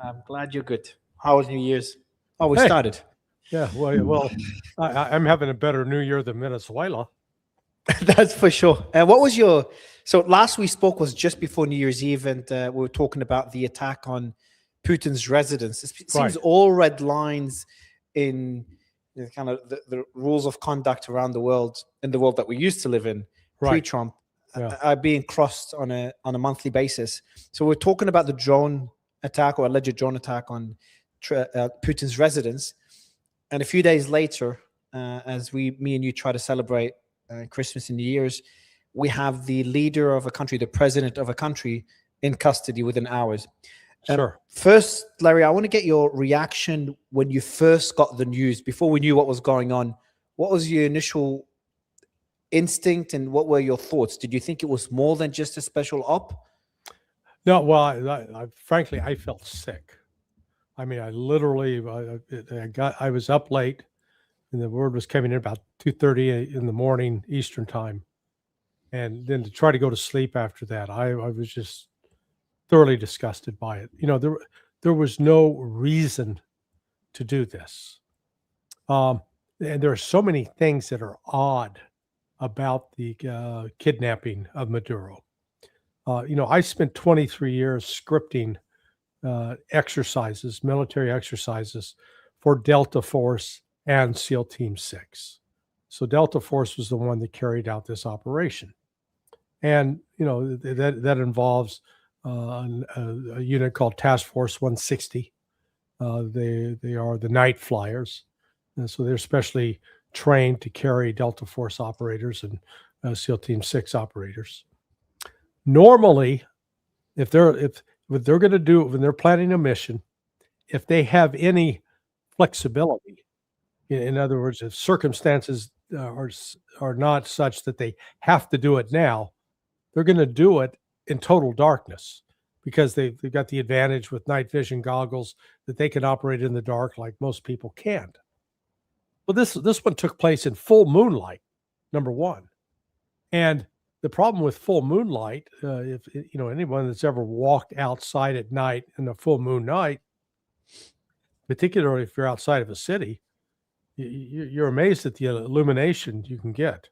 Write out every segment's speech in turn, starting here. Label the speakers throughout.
Speaker 1: I'm glad you're good. How was New Year's? Oh, we
Speaker 2: Hey,
Speaker 1: started.
Speaker 2: yeah, I'm having a better New Year than Venezuela.
Speaker 1: That's for sure. What was your? So last we spoke was just before New Year's Eve, and we were talking about the attack on Putin's residence. It seems
Speaker 2: Right.
Speaker 1: all red lines in kind of the rules of conduct around the world, in the world that we used to live in
Speaker 2: Right.
Speaker 1: pre-Trump,
Speaker 2: Yeah.
Speaker 1: are being crossed on a monthly basis. So we're talking about the drone attack or alleged drone attack on Putin's residence, and a few days later, as me and you try to celebrate Christmas and New Year's, we have the leader of a country, the president of a country, in custody within hours.
Speaker 2: Sure.
Speaker 1: First, Larry, I want to get your reaction when you first got the news, before we knew what was going on. What was your initial instinct and what were your thoughts? Did you think it was more than just a special op?
Speaker 2: No, well, frankly, I felt sick. I mean, I literally, I was up late, and the word was coming in about 2:30 in the morning Eastern time, and then to try to go to sleep after that, I was just thoroughly disgusted by it. There was no reason to do this, and there are so many things that are odd about the kidnapping of Maduro. I spent 23 years scripting exercises, military exercises for Delta Force and SEAL Team 6. So Delta Force was the one that carried out this operation. And, that involves a unit called Task Force 160. They are the night flyers. And so they're specially trained to carry Delta Force operators and SEAL Team 6 operators. Normally, if what they're going to do when they're planning a mission, if they have any flexibility, in other words, if circumstances are not such that they have to do it now, they're going to do it in total darkness because they've got the advantage with night vision goggles that they can operate in the dark like most people can't. Well, this one took place in full moonlight, number one. And the problem with full moonlight, if anyone that's ever walked outside at night in a full moon night, particularly if you're outside of a city, you're amazed at the illumination you can get,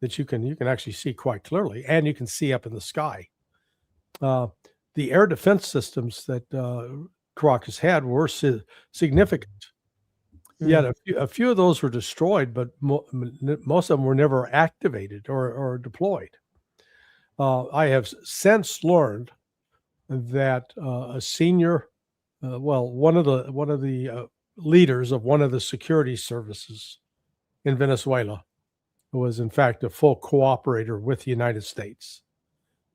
Speaker 2: that you can actually see quite clearly, and you can see up in the sky. The air defense systems that Caracas had were significant. Yet a few of those were destroyed, but most of them were never activated or deployed. I have since learned that a senior, one of the leaders of one of the security services in Venezuela was in fact a full cooperator with the United States.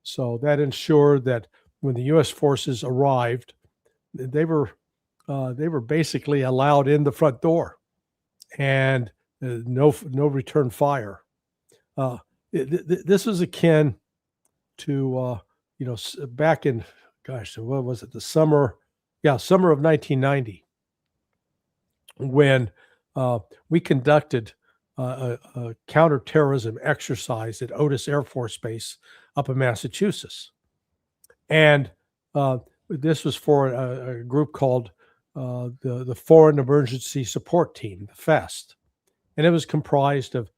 Speaker 2: So that ensured that when the U.S. forces arrived, they were basically allowed in the front door, and no return fire. This was akin to back in, what was it? The summer of 1990, when we conducted a counterterrorism exercise at Otis Air Force Base up in Massachusetts, and this was for a group called the Foreign Emergency Support Team, the FEST, and it was comprised of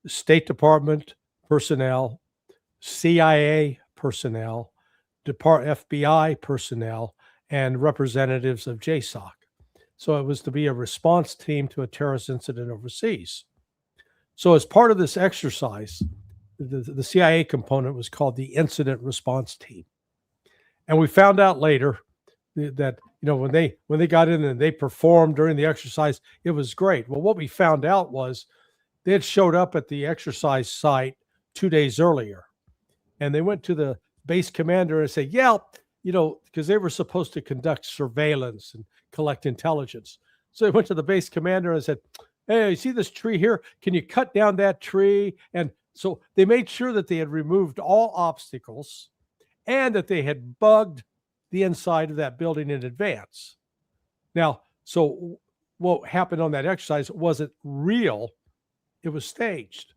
Speaker 2: State Department personnel, CIA personnel, FBI personnel, and representatives of JSOC. So it was to be a response team to a terrorist incident overseas. So as part of this exercise, the CIA component was called the Incident Response Team. And we found out later that when they got in and they performed during the exercise, it was great. Well, what we found out was they had showed up at the exercise site 2 days earlier, and they went to the base commander and said, because they were supposed to conduct surveillance and collect intelligence. So they went to the base commander and said, "Hey, you see this tree here? Can you cut down that tree?" And so they made sure that they had removed all obstacles and that they had bugged the inside of that building in advance. Now, so what happened on that exercise wasn't real. It was staged.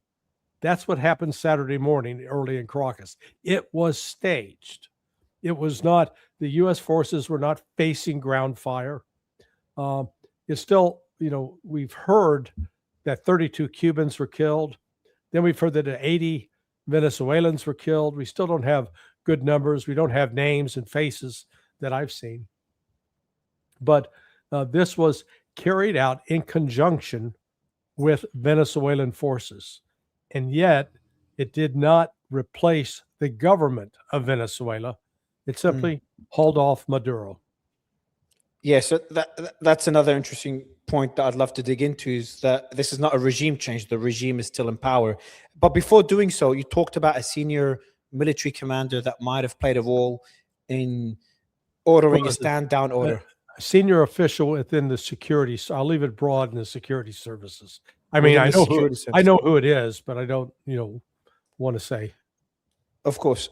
Speaker 2: That's what happened Saturday morning early in Caracas. It was staged. It was not the U.S. forces were not facing ground fire. It's still, we've heard that 32 Cubans were killed. Then we've heard that 80 Venezuelans were killed. We still don't have good numbers. We don't have names and faces that I've seen. But this was carried out in conjunction with Venezuelan forces. And yet it did not replace the government of Venezuela. It simply hauled off Maduro.
Speaker 1: Yeah, so that's another interesting point that I'd love to dig into, is that this is not a regime change. The regime is still in power. But before doing so, you talked about a senior military commander that might have played a role in ordering a stand-down order.
Speaker 2: A senior official within the security. I'll leave it broad in the security services. I mean, I know who it is, but I don't, want to say.
Speaker 1: Of course.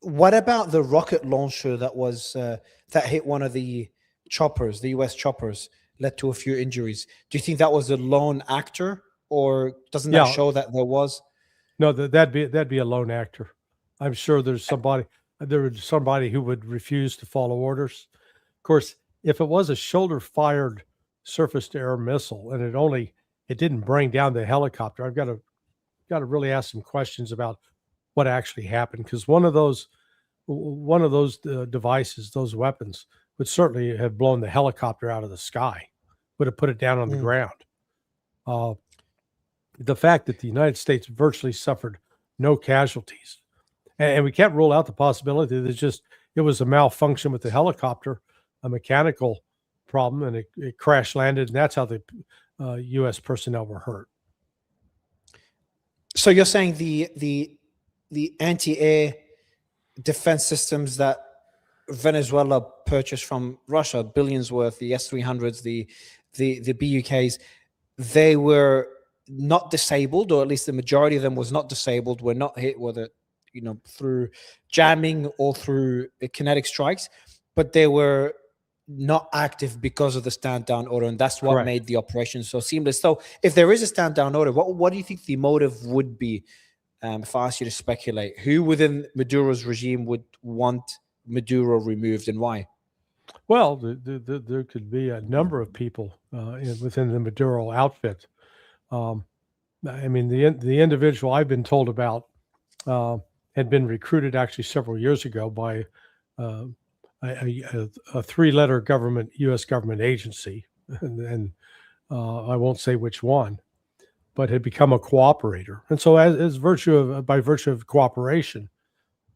Speaker 1: What about the rocket launcher that was that hit one of the choppers, the U.S. choppers, led to a few injuries? Do you think that was a lone actor, or doesn't that show that there was?
Speaker 2: No, that'd be a lone actor. I'm sure there's somebody who would refuse to follow orders. Of course, if it was a shoulder-fired surface-to-air missile and it didn't bring down the helicopter, I've got to really ask some questions about what actually happened, because one of those devices, those weapons, would certainly have blown the helicopter out of the sky, would have put it down on the ground. The fact that the United States virtually suffered no casualties, and we can't rule out the possibility that it was a malfunction with the helicopter, a mechanical problem, and it crash landed, and that's how the U.S. personnel were hurt.
Speaker 1: So you're saying the anti-air defense systems that Venezuela purchased from Russia, billions worth, the S-300s, the BUKs, they were not disabled, or at least the majority of them was not disabled, were not hit, whether through jamming or through kinetic strikes, but they were not active because of the stand-down order, and that's what made the operation so seamless. So if there is a stand-down order, what do you think the motive would be? If I ask you to speculate, who within Maduro's regime would want Maduro removed, and why?
Speaker 2: Well, there could be a number of people within the Maduro outfit. I mean, the individual I've been told about had been recruited actually several years ago by a three-letter U.S. government agency, and I won't say which one, but had become a cooperator, and so by virtue of cooperation,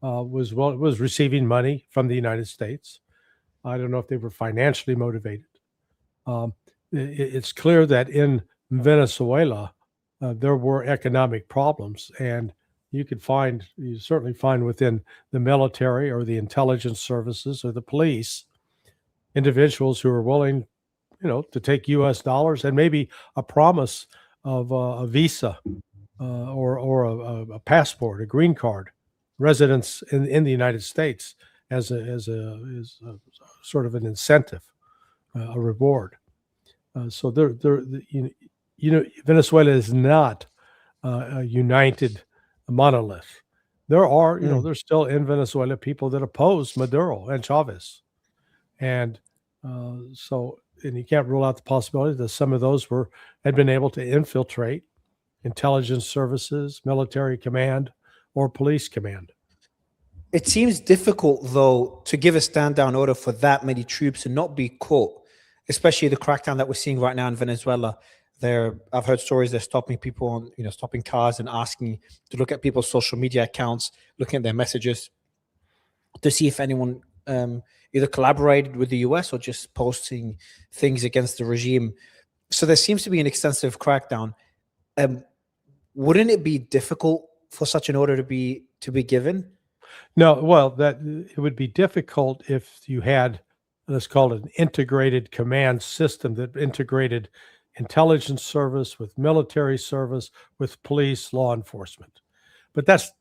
Speaker 2: was receiving money from the United States. I don't know if they were financially motivated. It's clear that in Venezuela there were economic problems, and you certainly find within the military or the intelligence services or the police individuals who are willing, to take U.S. dollars and maybe a promise of a visa or a passport, a green card, residence in the United States as a sort of an incentive, a reward. So Venezuela is not a united monolith. There are, there's still in Venezuela people that oppose Maduro and Chavez, and you can't rule out the possibility that some of those had been able to infiltrate intelligence services, military command, or police command.
Speaker 1: It seems difficult, though, to give a stand-down order for that many troops and not be caught, especially the crackdown that we're seeing right now in Venezuela. I've heard stories they're stopping people on, stopping cars and asking to look at people's social media accounts, looking at their messages to see if anyone either collaborated with the US or just posting things against the regime. So there seems to be an extensive crackdown. Wouldn't it be difficult for such an order to be given?
Speaker 2: No, well, it would be difficult if you had, let's call it, an integrated command system that integrated intelligence service with military service with police, law enforcement. But that's,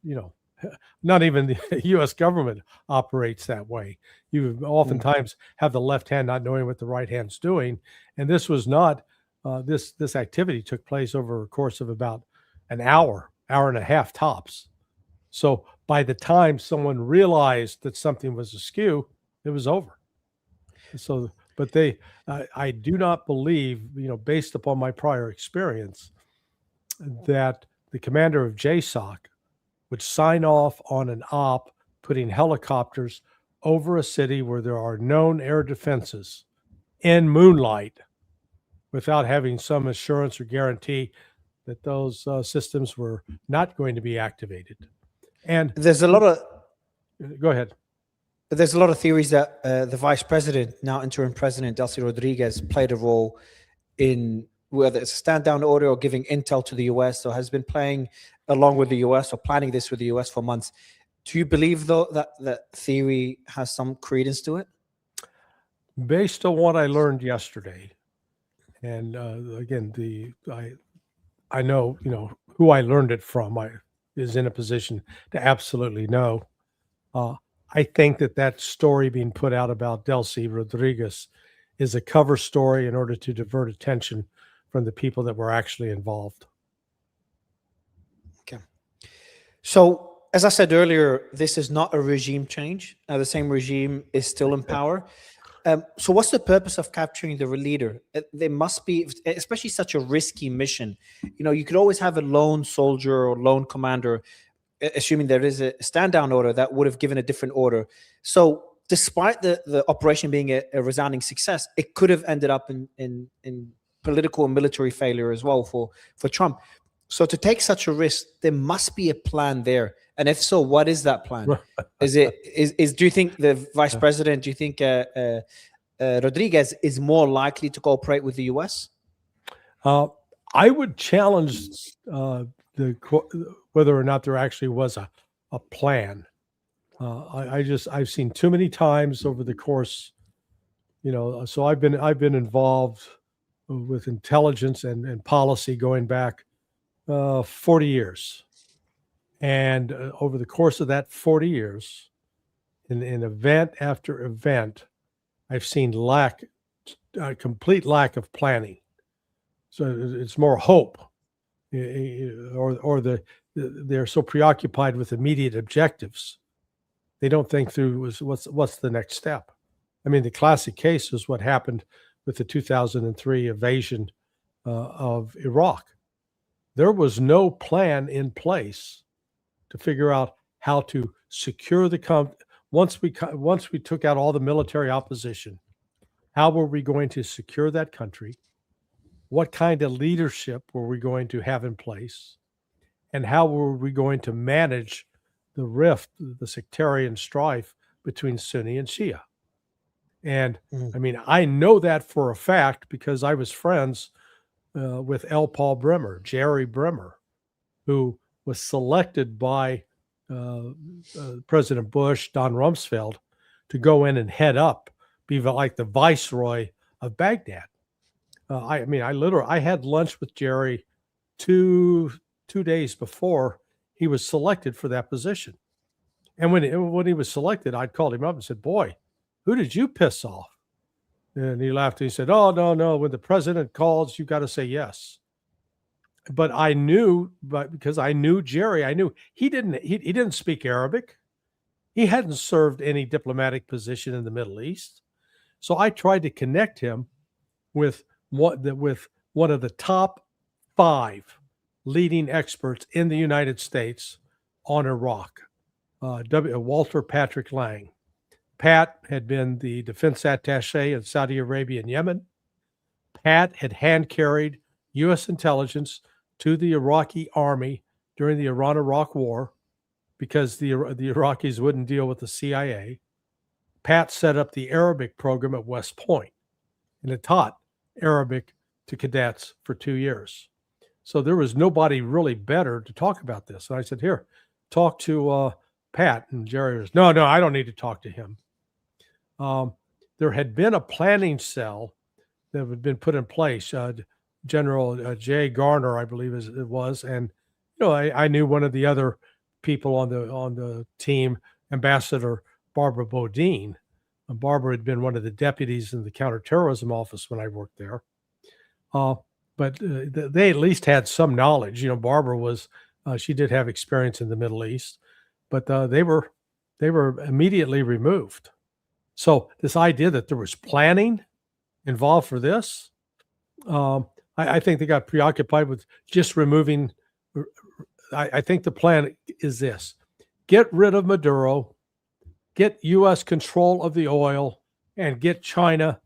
Speaker 2: not even the U.S. government operates that way. You oftentimes have the left hand not knowing what the right hand's doing, and this was not. This activity took place over a course of about an hour and a half tops. So by the time someone realized that something was askew, it was over. So, but I do not believe, based upon my prior experience, that the commander of JSOC would sign off on an op putting helicopters over a city where there are known air defenses in Moonlight without having some assurance or guarantee that those systems were not going to be activated. And
Speaker 1: there's a lot of
Speaker 2: go ahead.
Speaker 1: There's a lot of theories that the vice president, now interim president, Delcy Rodriguez, played a role in whether it's a stand down order or giving intel to the US, or has been playing along with the US or planning this with the US for months. Do you believe, though, that that theory has some credence to it?
Speaker 2: Based on what I learned yesterday, and again, I know, who I learned it from. I is in a position to absolutely know. I think that story being put out about Delcy Rodriguez is a cover story in order to divert attention from the people that were actually involved.
Speaker 1: Okay. So, as I said earlier, this is not a regime change. The same regime is still in power. So what's the purpose of capturing the leader? There must be, especially such a risky mission. You could always have a lone soldier or lone commander, assuming there is a stand down order, that would have given a different order. So despite the operation being a resounding success, it could have ended up in political and military failure as well for Trump. So to take such a risk, there must be a plan there. And if so, what is that plan? Do you think the vice president, do you think Rodriguez is more likely to cooperate with the US?
Speaker 2: I would challenge whether or not there actually was a plan. I've seen too many times over the course, so I've been involved with intelligence and policy going back 40 years. And over the course of that 40 years, in event after event, I've seen complete lack of planning. So it's more hope, or they're so preoccupied with immediate objectives, they don't think through what's the next step. I mean, the classic case is what happened with the 2003 invasion of Iraq. There was no plan in place to figure out how to secure the country. Once we took out all the military opposition, how were we going to secure that country? What kind of leadership were we going to have in place? And how were we going to manage the rift, the sectarian strife between Sunni and Shia? And I mean, I know that for a fact because I was friends with L. Paul Bremer, Jerry Bremer, who was selected by President Bush, Don Rumsfeld, to go in and head up, be like the viceroy of Baghdad. I had lunch with Jerry two days before he was selected for that position. And when he was selected, I called him up and said, "Boy, who did you piss off?" And he laughed and he said, "Oh, no. When the president calls, you got to say yes." But I knew, because I knew Jerry, I knew he didn't speak Arabic. He hadn't served any diplomatic position in the Middle East. So I tried to connect him with one of the top 5 leading experts in the United States on Iraq, Walter Patrick Lang. Pat had been the defense attaché in Saudi Arabia and Yemen. Pat had hand-carried U.S. intelligence to the Iraqi army during the Iran-Iraq War because the Iraqis wouldn't deal with the CIA. Pat set up the Arabic program at West Point, and it taught Arabic to cadets for 2 years. So there was nobody really better to talk about this. And I said, "Here, talk to Pat." And Jerry was, no, I don't need to talk to him. There had been a planning cell that had been put in place. General Jay Garner, I believe it was. And, I knew one of the other people on the team, Ambassador Barbara Bodine. Barbara had been one of the deputies in the counterterrorism office when I worked there. But they at least had some knowledge. Barbara she did have experience in the Middle East. but they were immediately removed. So this idea that there was planning involved for this, I think they got preoccupied with just removing. I think the plan is this: get rid of Maduro, get U.S. control of the oil, and get China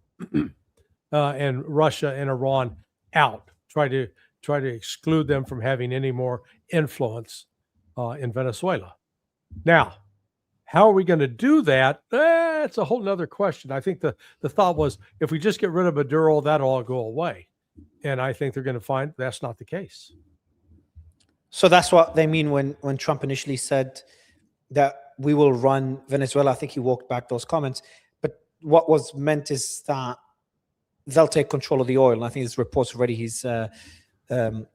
Speaker 2: and Russia and Iran out. Try to exclude them from having any more influence in Venezuela. Now, how are we going to do that? It's a whole nother question. I think the thought was, if we just get rid of Maduro, that'll all go away. And I think they're going to find that's not the case.
Speaker 1: So that's what they mean when Trump initially said that we will run Venezuela. I think he walked back those comments. But what was meant is that they'll take control of the oil. And I think there's reports already. The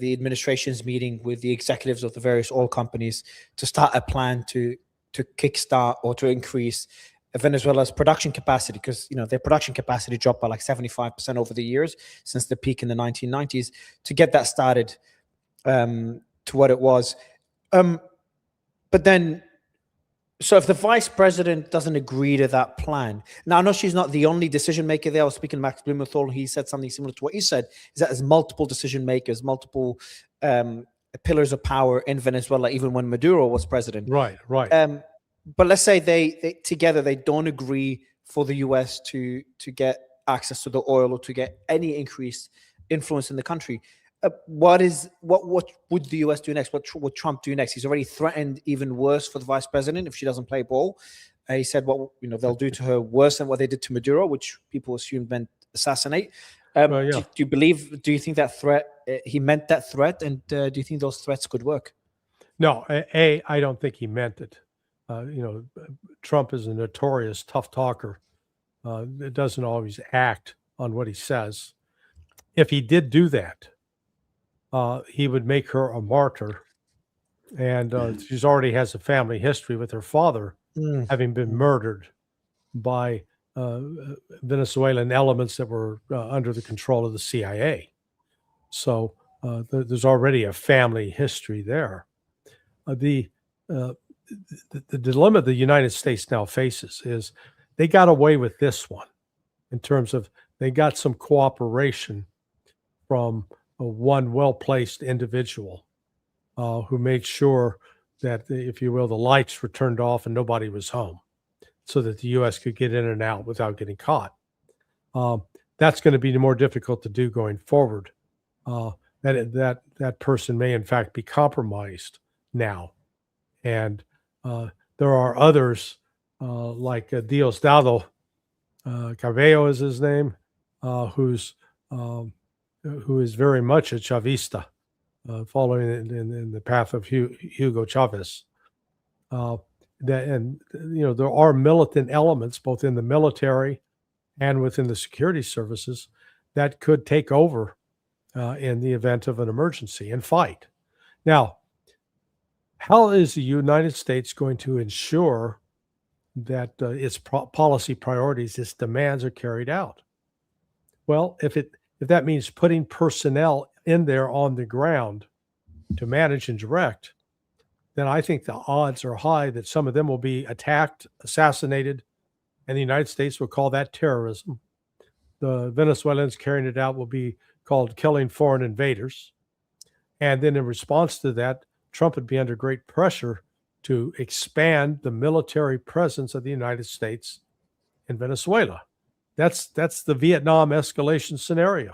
Speaker 1: administration's meeting with the executives of the various oil companies to start a plan to kickstart or to increase Venezuela's production capacity, because their production capacity dropped by like 75% over the years since the peak in the 1990s, to get that started to what it was. But then, so if the vice president doesn't agree to that plan, now I know she's not the only decision maker there. I was speaking to Max Blumenthal. He said something similar to what you said, is that there's multiple decision makers, multiple pillars of power in Venezuela, even when Maduro was president.
Speaker 2: Right.
Speaker 1: But let's say they together, they don't agree for the US to get access to the oil or to get any increased influence in the country. What would the US do next? What would Trump do next? He's already threatened even worse for the vice president if she doesn't play ball. He said they'll do to her worse than what they did to Maduro, which people assumed meant assassinate. Do you think that threat, he meant that threat, and do you think those threats could work?
Speaker 2: No, I don't think he meant it. Trump is a notorious tough talker. It doesn't always act on what he says. If he did do that, he would make her a martyr. And she's already has a family history with her father having been murdered by Venezuelan elements that were under the control of the CIA. So there's already a family history there. The dilemma the United States now faces is they got away with this one in terms of they got some cooperation from one well-placed individual who made sure that, if you will, the lights were turned off and nobody was home so that the U.S. could get in and out without getting caught. That's going to be more difficult to do going forward. That person may, in fact, be compromised now. And there are others like Diosdado Cabello is his name, who is very much a Chavista, following in the path of Hugo Chavez. There are militant elements both in the military and within the security services that could take over in the event of an emergency and fight. Now, how is the United States going to ensure that its policy priorities, its demands are carried out? Well, if that means putting personnel in there on the ground to manage and direct, then I think the odds are high that some of them will be attacked, assassinated, and the United States will call that terrorism. The Venezuelans carrying it out will be called killing foreign invaders. And then in response to that, Trump would be under great pressure to expand the military presence of the United States in Venezuela. That's the Vietnam escalation scenario.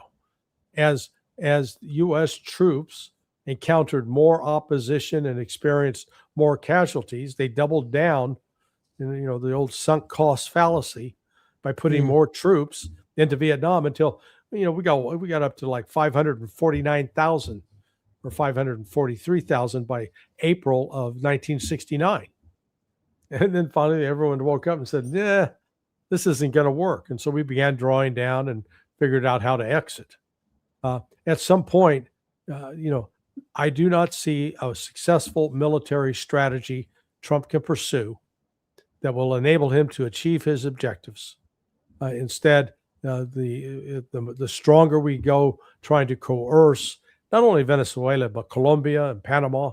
Speaker 2: As U.S. troops encountered more opposition and experienced more casualties, they doubled down in the old sunk cost fallacy by putting more troops into Vietnam until we got up to like 549,000 or 543,000 by April of 1969. And then finally everyone woke up and said, "Yeah, this isn't going to work." And so we began drawing down and figured out how to exit. At some point, I do not see a successful military strategy Trump can pursue that will enable him to achieve his objectives. Instead, the stronger we go trying to coerce not only Venezuela, but Colombia and Panama,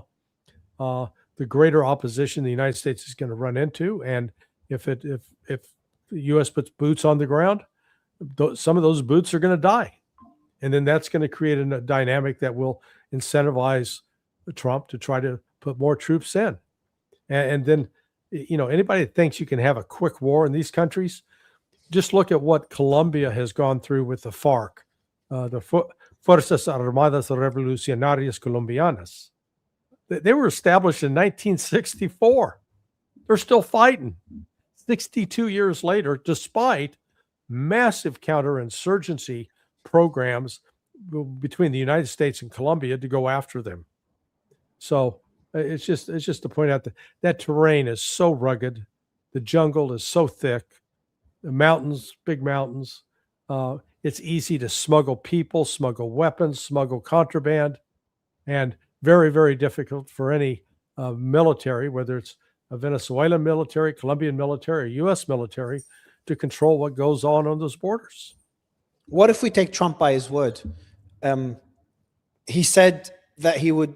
Speaker 2: the greater opposition the United States is going to run into. And if the U.S. puts boots on the ground, some of those boots are going to die. And then that's going to create a dynamic that will incentivize Trump to try to put more troops in. And then, anybody that thinks you can have a quick war in these countries, just look at what Colombia has gone through with the FARC, the Fuerzas Armadas Revolucionarias Colombianas. They were established in 1964. They're still fighting 62 years later, despite massive counterinsurgency programs between the United States and Colombia to go after them. So it's just to point out that terrain is so rugged. The jungle is so thick. The mountains, big mountains. It's easy to smuggle people, smuggle weapons, smuggle contraband, and very, very difficult for any military, whether it's a Venezuelan military, Colombian military, or U.S. military, to control what goes on those borders.
Speaker 1: What if we take Trump by his word? He said that he would,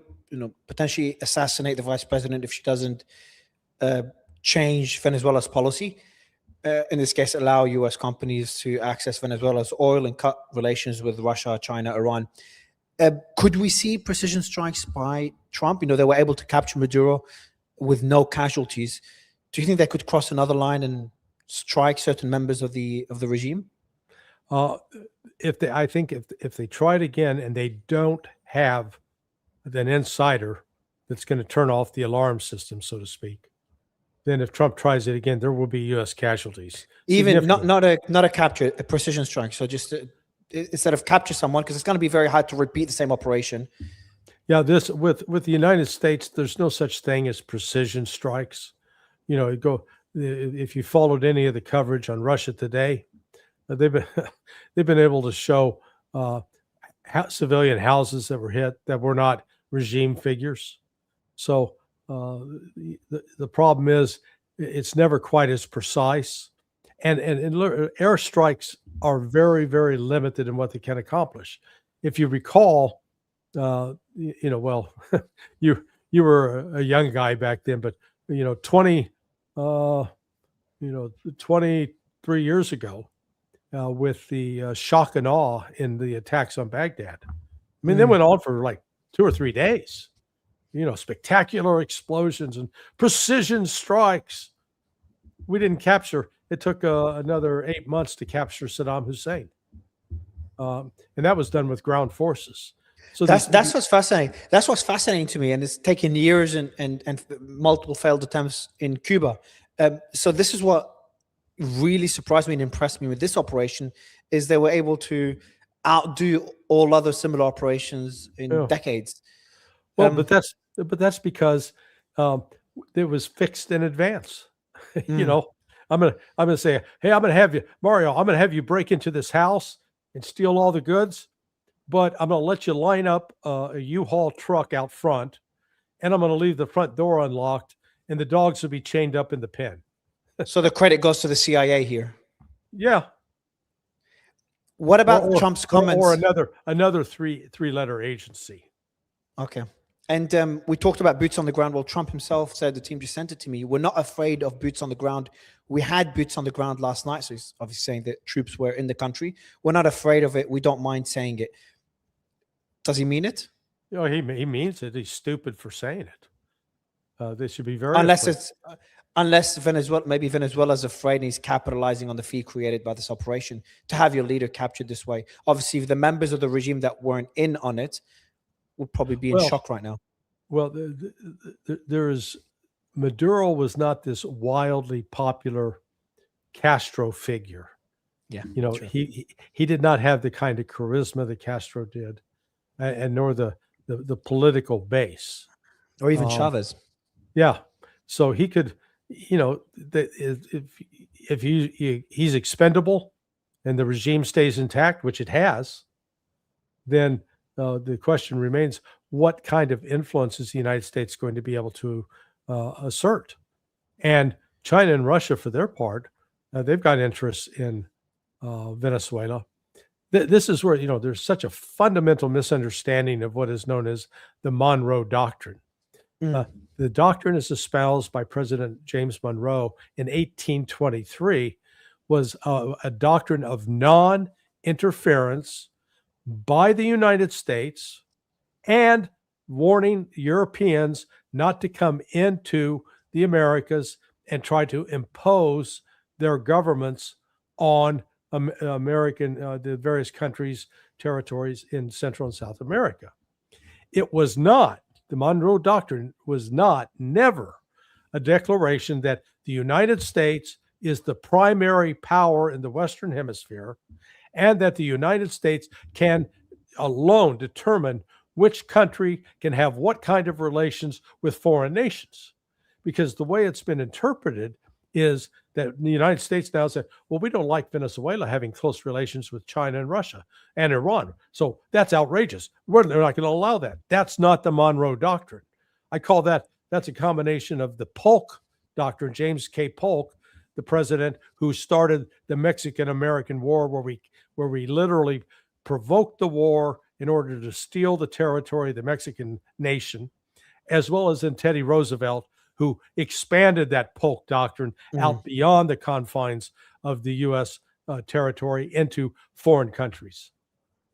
Speaker 1: potentially assassinate the vice president if she doesn't change Venezuela's policy. In this case, allow U.S. companies to access Venezuela's oil and cut relations with Russia, China, Iran. Could we see precision strikes by Trump? They were able to capture Maduro with no casualties. Do you think they could cross another line and strike certain members of the regime?
Speaker 2: I think if they try it again and they don't have an insider that's going to turn off the alarm system, so to speak, then if Trump tries it again, there will be U.S. casualties.
Speaker 1: Even not a capture, a precision strike. So just instead of capture someone, because it's going to be very hard to repeat the same operation.
Speaker 2: Yeah, this with the United States, there's no such thing as precision strikes. If you followed any of the coverage on Russia Today, they've been able to show civilian houses that were hit that were not regime figures. So the problem is it's never quite as precise, and airstrikes are very, very limited in what they can accomplish. If you recall, you were a young guy back then, but 23 years ago, with the shock and awe in the attacks on Baghdad. I mean, they went on for like 2 or 3 days. Spectacular explosions and precision strikes. We didn't capture. It took another 8 months to capture Saddam Hussein, and that was done with ground forces. So
Speaker 1: that's what's fascinating. That's what's fascinating to me, and it's taken years and multiple failed attempts in Cuba. So this is what really surprised me and impressed me with this operation, is they were able to outdo all other similar operations in decades.
Speaker 2: Well, but that's because it was fixed in advance. I'm gonna say, hey, I'm gonna have you, Mario. I'm gonna have you break into this house and steal all the goods, but I'm gonna let you line up a U-Haul truck out front, and I'm gonna leave the front door unlocked, and the dogs will be chained up in the pen.
Speaker 1: So the credit goes to the CIA here.
Speaker 2: Yeah.
Speaker 1: What about Trump's comments?
Speaker 2: Or another three-letter agency.
Speaker 1: Okay. And we talked about boots on the ground. Well, Trump himself said, the team just sent it to me, we're not afraid of boots on the ground. We had boots on the ground last night. So he's obviously saying that troops were in the country. We're not afraid of it. We don't mind saying it. Does he mean it?
Speaker 2: He means it. He's stupid for saying it. They should be very
Speaker 1: Unless Venezuela's afraid and he's capitalizing on the fee created by this operation to have your leader captured this way. Obviously, the members of the regime that weren't in on it would probably be in shock right now.
Speaker 2: Well, Maduro was not this wildly popular Castro figure.
Speaker 1: Yeah,
Speaker 2: he did not have the kind of charisma that Castro did, and nor the political base,
Speaker 1: or even Chavez.
Speaker 2: Yeah, so he could. If he's expendable and the regime stays intact, which it has, then the question remains, what kind of influence is the United States going to be able to assert? And China and Russia, for their part, they've got interests in Venezuela. This is where, there's such a fundamental misunderstanding of what is known as the Monroe Doctrine. The doctrine is espoused by President James Monroe in 1823 was a doctrine of non-interference by the United States and warning Europeans not to come into the Americas and try to impose their governments on the various countries, territories in Central and South America. It was not, the Monroe Doctrine was not, never a declaration that the United States is the primary power in the Western Hemisphere and that the United States can alone determine which country can have what kind of relations with foreign nations. Because the way it's been interpreted is that the United States now said, well, we don't like Venezuela having close relations with China and Russia and Iran. So that's outrageous. We're not going to allow that. That's not the Monroe Doctrine. I call that's a combination of the Polk Doctrine, James K. Polk, the president who started the Mexican-American War, where we literally provoked the war in order to steal the territory of the Mexican nation, as well as in Teddy Roosevelt, who expanded that Polk Doctrine out beyond the confines of the U.S. Territory into foreign countries.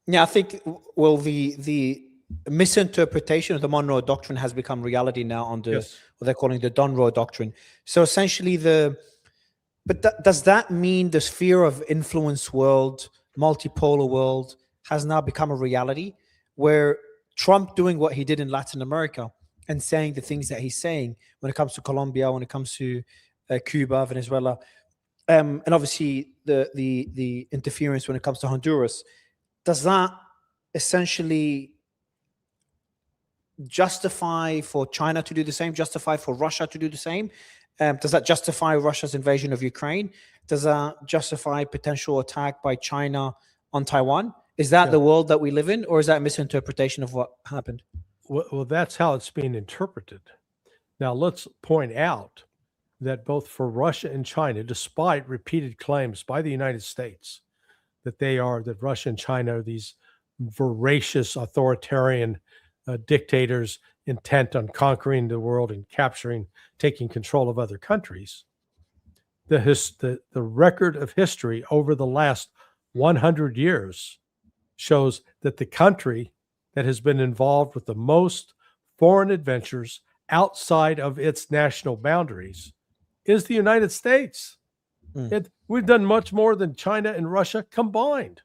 Speaker 1: Yeah, I think, well, the misinterpretation of the Monroe Doctrine has become reality now on the what they're calling the Donroy Doctrine. So essentially does that mean the sphere of influence world, multipolar world, has now become a reality where Trump doing what he did in Latin America and saying the things that he's saying when it comes to Colombia, when it comes to Cuba, Venezuela, and obviously the interference when it comes to Honduras, does that essentially justify for China to do the same, justify for Russia to do the same? Does that justify Russia's invasion of Ukraine? Does that justify potential attack by China on Taiwan? Is that the world that we live in, or is that a misinterpretation of what happened?
Speaker 2: Well, that's how it's being interpreted. Now, let's point out that both for Russia and China, despite repeated claims by the United States that Russia and China are these voracious authoritarian dictators intent on conquering the world and taking control of other countries, the record of history over the last 100 years shows that the country that has been involved with the most foreign adventures outside of its national boundaries is the United States. We've done much more than China and Russia combined.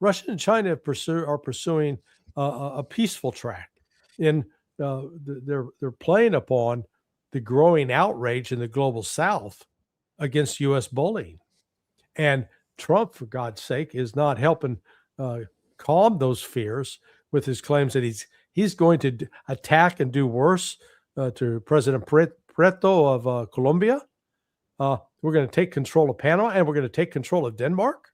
Speaker 2: Russia and China are pursuing a peaceful track. They're playing upon the growing outrage in the global South against U.S. bullying. And Trump, for God's sake, is not helping calm those fears with his claims that he's going to attack and do worse to President Prieto of Colombia. We're going to take control of Panama and we're going to take control of Denmark.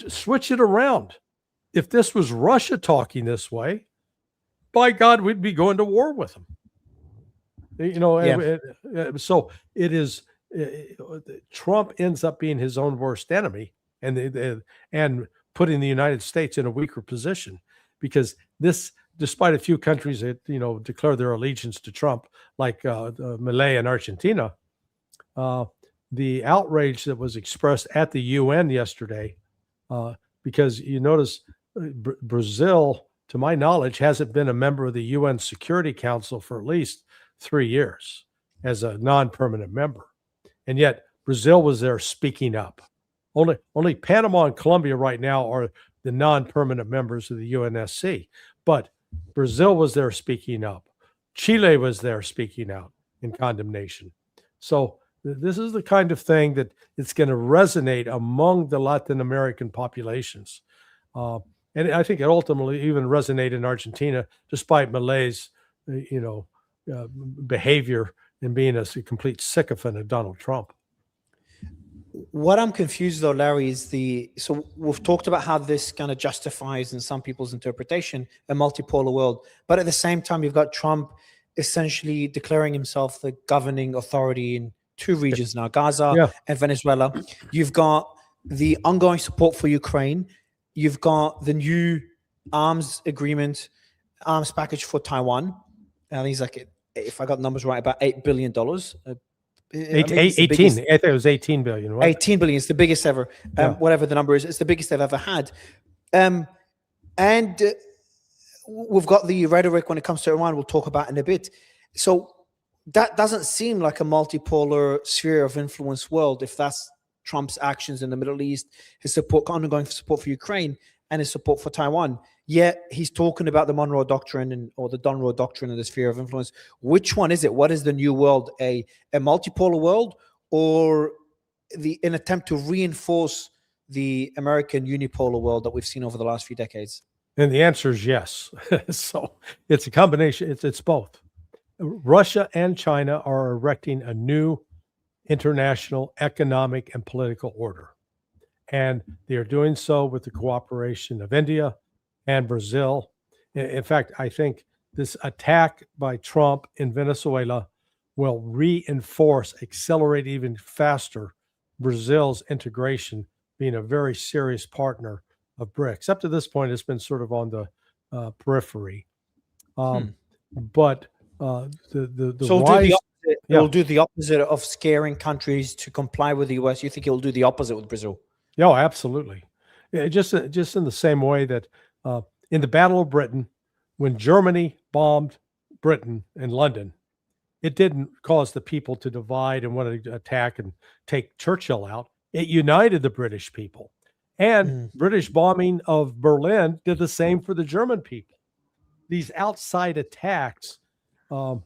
Speaker 2: Switch it around. If this was Russia talking this way, by God, we'd be going to war with them. So it is. Trump ends up being his own worst enemy, and putting the United States in a weaker position, because this, despite a few countries that declare their allegiance to Trump, like Malay and Argentina, the outrage that was expressed at the UN yesterday, because you notice Brazil, to my knowledge, hasn't been a member of the UN Security Council for at least 3 years as a non-permanent member. And yet Brazil was there speaking up. Only Panama and Colombia right now are the non-permanent members of the UNSC. But Brazil was there speaking up. Chile was there speaking out in condemnation. So this is the kind of thing that it's going to resonate among the Latin American populations. And I think it ultimately even resonated in Argentina, despite Malay's, behavior in being a complete sycophant of Donald Trump.
Speaker 1: What I'm confused though, Larry, is so we've talked about how this kind of justifies in some people's interpretation a multipolar world, but at the same time, you've got Trump essentially declaring himself the governing authority in two regions now, Gaza and Venezuela. You've got the ongoing support for Ukraine. You've got the new arms agreement arms package for Taiwan. And he's like, if I got numbers right, about $8 billion.
Speaker 2: 18. I think it was 18 billion. Right?
Speaker 1: 18 billion is the biggest ever. Whatever the number is, it's the biggest they've ever had. And we've got the rhetoric when it comes to Iran. We'll talk about in a bit. So that doesn't seem like a multipolar sphere of influence world if that's Trump's actions in the Middle East, his ongoing support for Ukraine, and his support for Taiwan. Yet he's talking about the Monroe Doctrine or the Donroy Doctrine and the sphere of influence. Which one is it? What is the new world? A multipolar world, or an attempt to reinforce the American unipolar world that we've seen over the last few decades?
Speaker 2: And the answer is yes. So it's a combination. It's both. Russia and China are erecting a new international economic and political order. And they are doing so with the cooperation of India and Brazil. In fact, I think this attack by Trump in Venezuela will reinforce, accelerate even faster Brazil's integration, being a very serious partner of BRICS. Up to this point, it's been sort of on the periphery. But
Speaker 1: it'll do the opposite of scaring countries to comply with the US. You think it'll do the opposite with Brazil?
Speaker 2: Oh, absolutely. Just in the same way that in the Battle of Britain, when Germany bombed Britain and London, it didn't cause the people to divide and want to attack and take Churchill out. It united the British people. And British bombing of Berlin did the same for the German people. These outside attacks,
Speaker 1: rally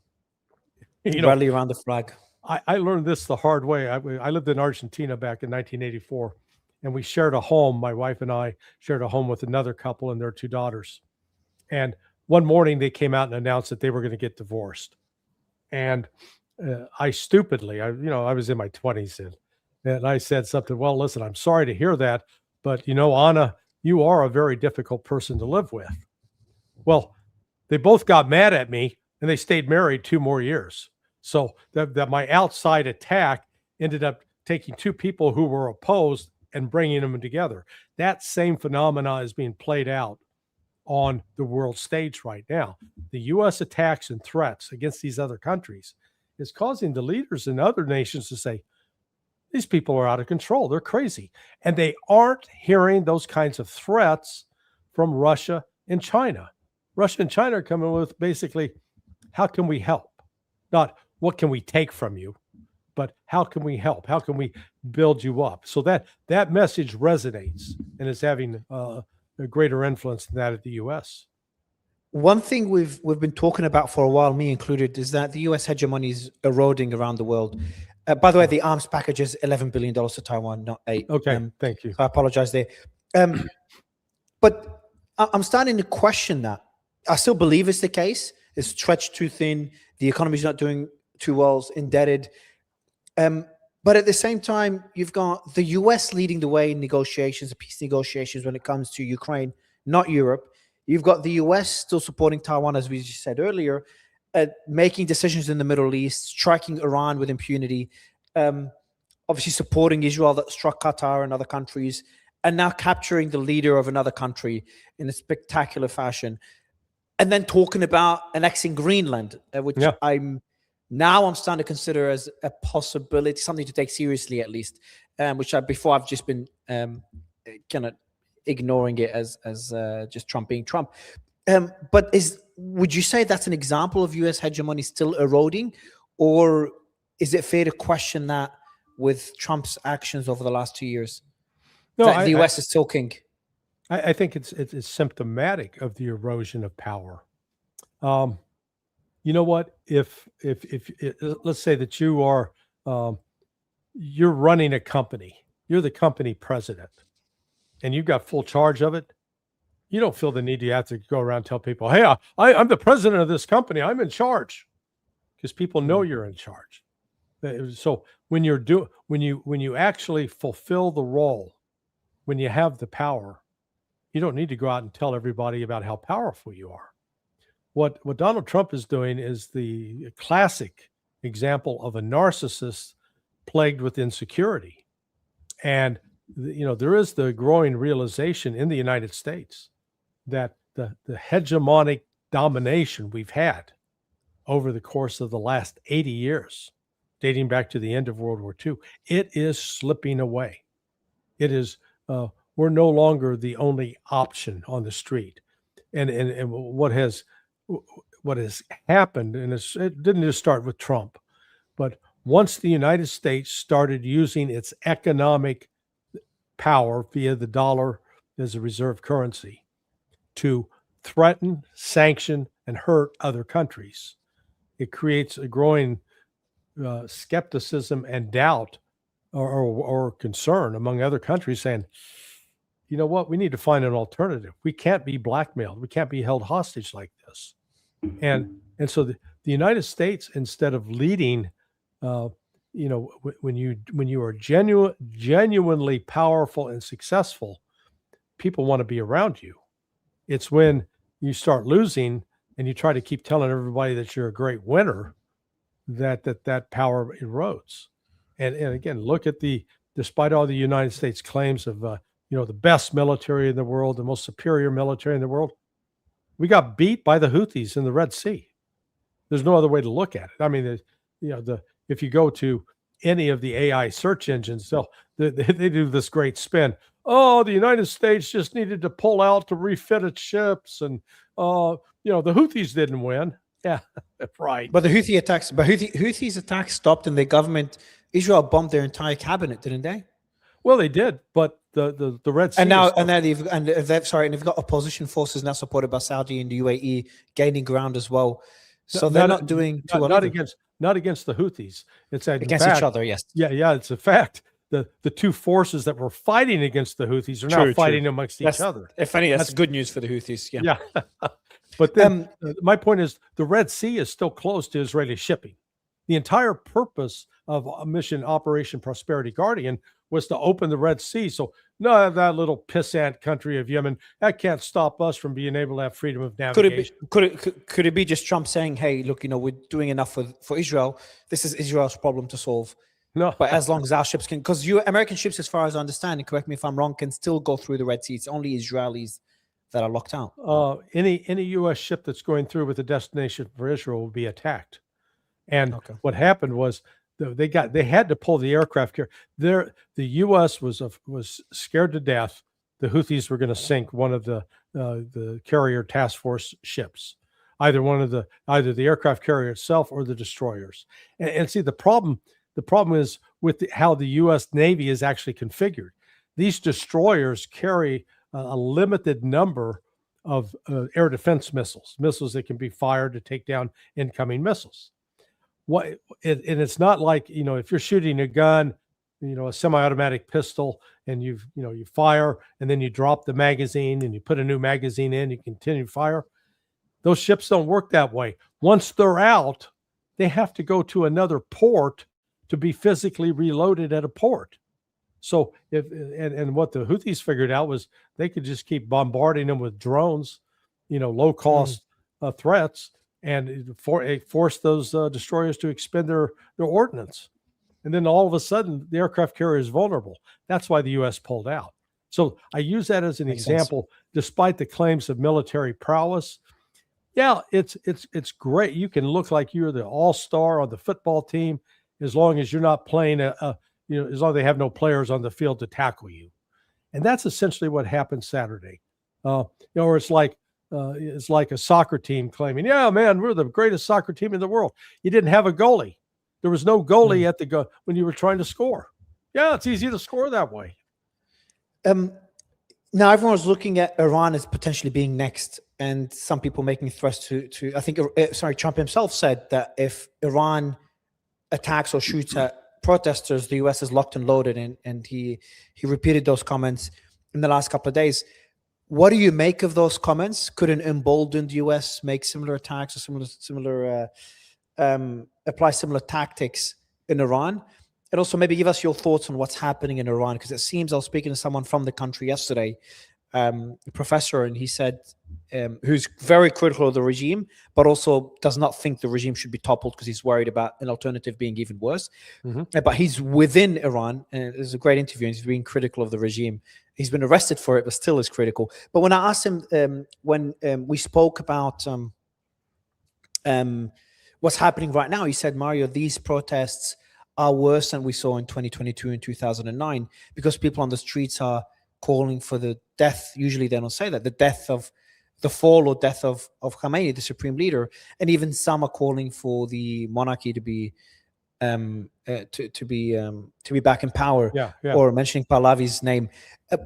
Speaker 1: around the flag.
Speaker 2: I learned this the hard way. I lived in Argentina back in 1984, and we shared a home. My wife and I shared a home with another couple and their two daughters. And one morning they came out and announced that they were going to get divorced. And I stupidly, I was in my 20s and I said something, well, listen, I'm sorry to hear that, but Anna, you are a very difficult person to live with. Well, they both got mad at me and they stayed married 2 more years. So that my outside attack ended up taking 2 people who were opposed and bringing them together. That same phenomena is being played out on the world stage right now. The U.S. attacks and threats against these other countries is causing the leaders in other nations to say, these people are out of control. They're crazy. And they aren't hearing those kinds of threats from Russia and China. Russia and China are coming with basically, how can we help? Not what can we take from you, but how can we help? How can we build you up? So that message resonates and is having a greater influence than that of the U.S.
Speaker 1: One thing we've been talking about for a while, me included, is that the U.S. hegemony is eroding around the world. By the way, the arms package is $11 billion to Taiwan, not 8.
Speaker 2: Okay, thank you.
Speaker 1: So I apologize there. But I'm starting to question that. I still believe it's the case. It's stretched too thin. The economy's not doing too well. It's indebted. But at the same time, you've got the U.S. leading the way in negotiations, peace negotiations when it comes to Ukraine, not Europe. You've got the U.S. still supporting Taiwan, as we just said earlier, making decisions in the Middle East, striking Iran with impunity, obviously supporting Israel that struck Qatar and other countries, and now capturing the leader of another country in a spectacular fashion. And then talking about annexing Greenland, which I'm starting to consider as a possibility, something to take seriously at least, which before I've just been kind of ignoring it as just Trump being Trump. But would you say that's an example of U.S. hegemony still eroding, or is it fair to question that with Trump's actions over the last 2 years?
Speaker 2: No,
Speaker 1: that the U.S. is still king.
Speaker 2: I think it's symptomatic of the erosion of power. You know what? If let's say that you are you're running a company, you're the company president, and you've got full charge of it, you don't feel the need to have to go around and tell people, hey, I'm the president of this company, I'm in charge, because people know you're in charge. So when you actually fulfill the role, when you have the power, you don't need to go out and tell everybody about how powerful you are. What Donald Trump is doing is the classic example of a narcissist plagued with insecurity. And there is the growing realization in the United States that the hegemonic domination we've had over the course of the last 80 years, dating back to the end of World War II, it is slipping away. It is, we're no longer the only option on the street. And what has happened, and it didn't just start with Trump, but once the United States started using its economic power via the dollar as a reserve currency to threaten, sanction, and hurt other countries, it creates a growing skepticism and doubt or concern among other countries saying, you know what, we need to find an alternative. We can't be blackmailed. We can't be held hostage like this. And so the United States, instead of leading, when you are genuinely powerful and successful, people want to be around you. It's when you start losing and you try to keep telling everybody that you're a great winner that power erodes. And again, look at despite all the United States claims of the best military in the world, the most superior military in the world, we got beat by the Houthis in the Red Sea. There's no other way to look at it. I mean, if you go to any of the AI search engines, they do this great spin. Oh, the United States just needed to pull out to refit its ships, and the Houthis didn't win. Yeah, right.
Speaker 1: But Houthis attacks stopped, and Israel bombed their entire cabinet, didn't they?
Speaker 2: Well, they did, but the Red Sea.
Speaker 1: They've got opposition forces now supported by Saudi and the UAE gaining ground as well. So they're not doing too well.
Speaker 2: Not against the Houthis. It's
Speaker 1: against each other. Yes.
Speaker 2: Yeah. It's a fact. The two forces that were fighting against the Houthis are now fighting amongst each other.
Speaker 1: If any, that's good news for the Houthis. Yeah.
Speaker 2: But then my point is, the Red Sea is still closed to Israeli shipping. The entire purpose of Mission Operation Prosperity Guardian was to open the Red Sea. So no, that little pissant country of Yemen, that can't stop us from being able to have freedom of navigation.
Speaker 1: Could it be just Trump saying, hey, look, we're doing enough for Israel. This is Israel's problem to solve.
Speaker 2: No.
Speaker 1: But as long as our ships can, because American ships, as far as I understand, and correct me if I'm wrong, can still go through the Red Sea. It's only Israelis that are locked out.
Speaker 2: Any U.S. ship that's going through with a destination for Israel will be attacked. And what happened was they had to pull the aircraft carrier. The U.S. was scared to death the Houthis were going to sink one of the carrier task force ships, either the aircraft carrier itself or the destroyers. And see, the problem is with how the U.S. Navy is actually configured. These destroyers carry a limited number of air defense missiles that can be fired to take down incoming missiles. And it's not like, if you're shooting a gun, a semi-automatic pistol, and you fire and then you drop the magazine and you put a new magazine in, you continue to fire. Those ships don't work that way. Once they're out, they have to go to another port to be physically reloaded at a port. So what the Houthis figured out was they could just keep bombarding them with drones, low cost threats, and force those destroyers to expend their ordnance. And then all of a sudden, the aircraft carrier is vulnerable. That's why the U.S. pulled out. So I use that as an example. Despite the claims of military prowess, yeah, it's great. You can look like you're the all-star on the football team as long as you're not playing as long as they have no players on the field to tackle you. And that's essentially what happened Saturday. Or it's like a soccer team claiming, yeah, man, we're the greatest soccer team in the world. You didn't have a goalie. There was no goalie at the when you were trying to score. Yeah, it's easy to score that way.
Speaker 1: Now everyone was looking at Iran as potentially being next, and some people making threats to I think Trump himself said that if Iran attacks or shoots at protesters, the U.S. is locked and loaded, and he repeated those comments in the last couple of days. What do you make of those comments? Could an emboldened U.S. make similar attacks or apply similar tactics in Iran? And also maybe give us your thoughts on what's happening in Iran, because it seems I was speaking to someone from the country yesterday, a professor, and he said who's very critical of the regime, but also does not think the regime should be toppled because he's worried about an alternative being even worse. But he's within Iran, and there's a great interview, and he's being critical of the regime. He's been arrested for it, but still is critical. But when I asked him, when we spoke about what's happening right now, he said, Mario, these protests are worse than we saw in 2022 and 2009 because people on the streets are calling for the death. Usually they don't say that, the death of the fall or death of Khamenei, the supreme leader, and even some are calling for the monarchy to be to be back in power. Or mentioning Pahlavi's name.